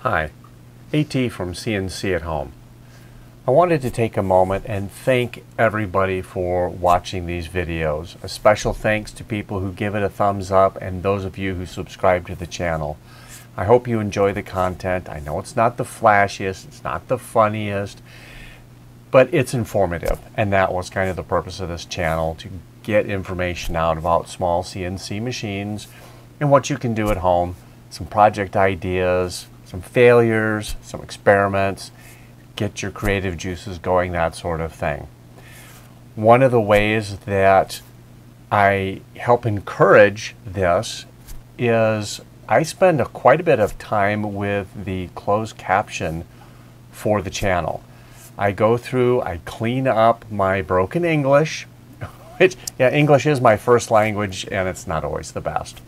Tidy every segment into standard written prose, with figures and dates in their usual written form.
Hi, AT from CNC at Home. I wanted to take a moment and thank everybody for watching these videos. A special thanks to people who give it a thumbs up and those of you who subscribe to the channel. I hope you enjoy the content. I know it's not the flashiest, it's not the funniest, but it's informative, and that was kind of the purpose of this channel, to get information out about small CNC machines and what you can do at home, some project ideas, some failures, some experiments, get your creative juices going, that sort of thing. One of the ways that I help encourage this is I spend quite a bit of time with the closed caption for the channel. I go through, I clean up my broken English, which, yeah, English is my first language and it's not always the best.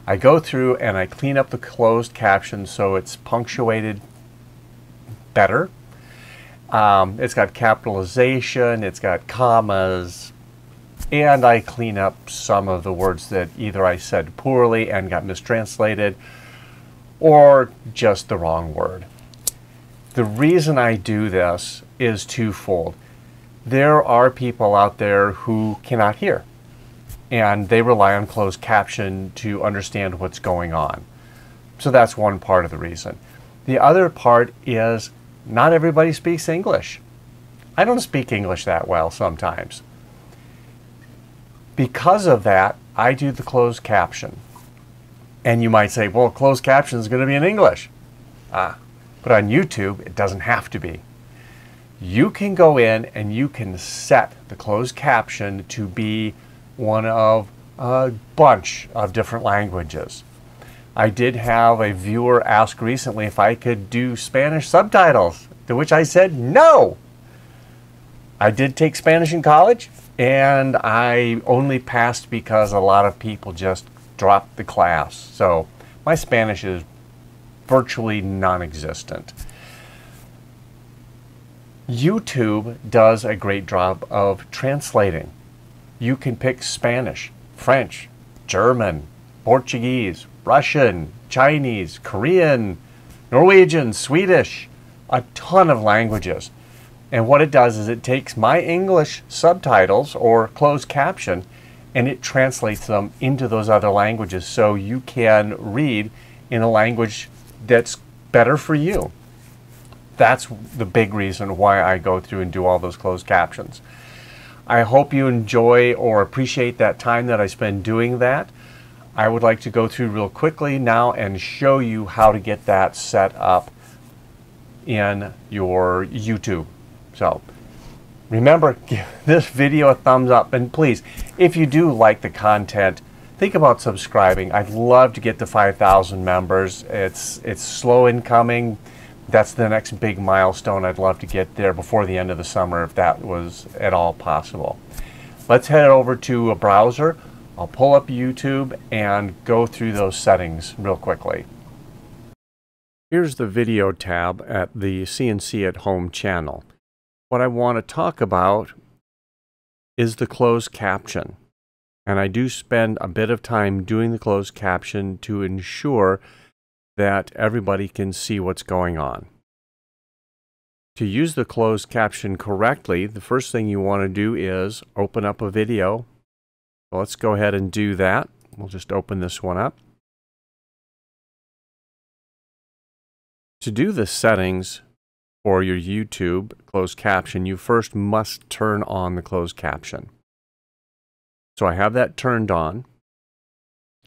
I go through and I clean up the closed caption so it's punctuated better. It's got capitalization, it's got commas, and I clean up some of the words that either I said poorly and got mistranslated or just the wrong word. The reason I do this is twofold. There are people out there who cannot hear, and they rely on closed caption to understand what's going on. So that's one part of the reason. The other part is not everybody speaks English. I don't speak English that well sometimes. Because of that, I do the closed caption. And you might say, well, closed caption is going to be in English. But on YouTube, it doesn't have to be. You can go in and you can set the closed caption to be one of a bunch of different languages. I did have a viewer ask recently if I could do Spanish subtitles, to which I said no. I did take Spanish in college, and I only passed because a lot of people just dropped the class. So my Spanish is virtually non-existent. YouTube does a great job of translating. You can pick Spanish, French, German, Portuguese, Russian, Chinese, Korean, Norwegian, Swedish, a ton of languages. And what it does is it takes my English subtitles or closed caption and it translates them into those other languages so you can read in a language that's better for you. That's the big reason why I go through and do all those closed captions. I hope you enjoy or appreciate that time that I spend doing that. I would like to go through real quickly now and show you how to get that set up in your YouTube. So remember, give this video a thumbs up, and please, if you do like the content, think about subscribing. I'd love to get to 5,000 members. It's slow in coming. That's the next big milestone. I'd love to get there before the end of the summer if that was at all possible. Let's head over to a browser. I'll pull up YouTube and go through those settings real quickly. Here's the video tab at the CNC at Home channel. What I want to talk about is the closed caption. And I do spend a bit of time doing the closed caption to ensure that everybody can see what's going on. To use the closed caption correctly, the first thing you want to do is open up a video. So let's go ahead and do that. We'll just open this one up. To do the settings for your YouTube closed caption, you first must turn on the closed caption. So I have that turned on,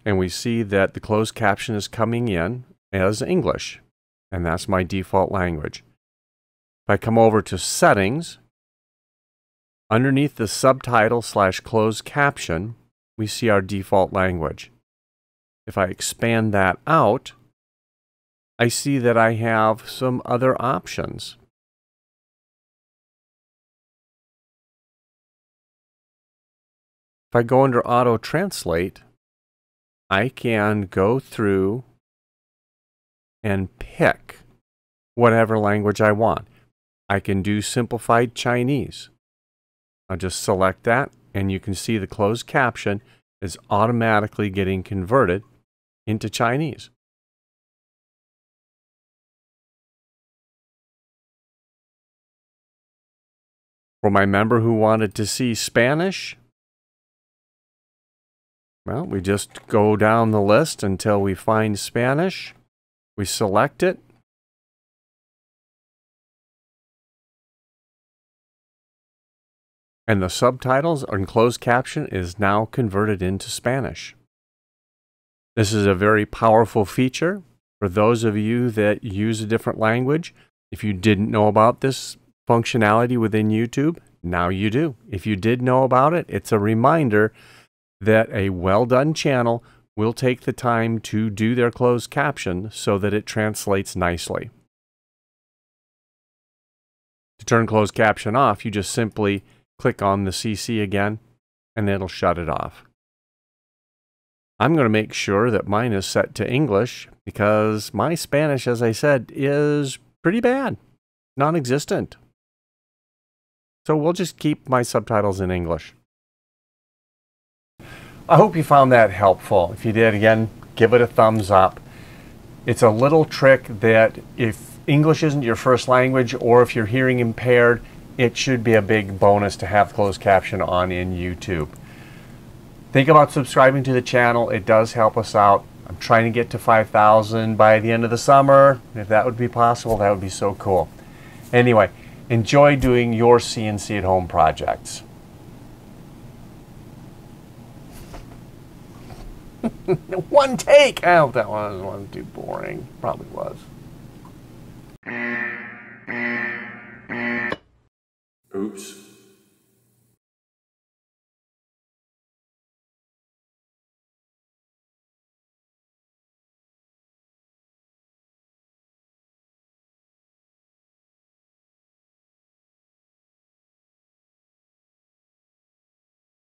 and we see that the closed caption is coming in as English, and that's my default language. If I come over to settings, underneath the subtitle / closed caption, we see our default language. If I expand that out, I see that I have some other options. If I go under Auto Translate, I can go through and pick whatever language I want. I can do Simplified Chinese. I'll just select that, and you can see the closed caption is automatically getting converted into Chinese. For my member who wanted to see Spanish, well, we just go down the list until we find Spanish. We select it. And the subtitles and closed caption is now converted into Spanish. This is a very powerful feature for those of you that use a different language. If you didn't know about this functionality within YouTube, now you do. If you did know about it, it's a reminder that a well-done channel will take the time to do their closed caption so that it translates nicely. To turn closed caption off, you just simply click on the CC again, and it'll shut it off. I'm going to make sure that mine is set to English because my Spanish, as I said, is pretty bad, non-existent. So we'll just keep my subtitles in English. I hope you found that helpful. If you did, again, give it a thumbs up. It's a little trick that if English isn't your first language or if you're hearing impaired, it should be a big bonus to have closed caption on in YouTube. Think about subscribing to the channel. It does help us out. I'm trying to get to 5,000 by the end of the summer. If that would be possible, that would be so cool. Anyway, enjoy doing your CNC at home projects. One take! Oh, that one wasn't too boring. Probably was.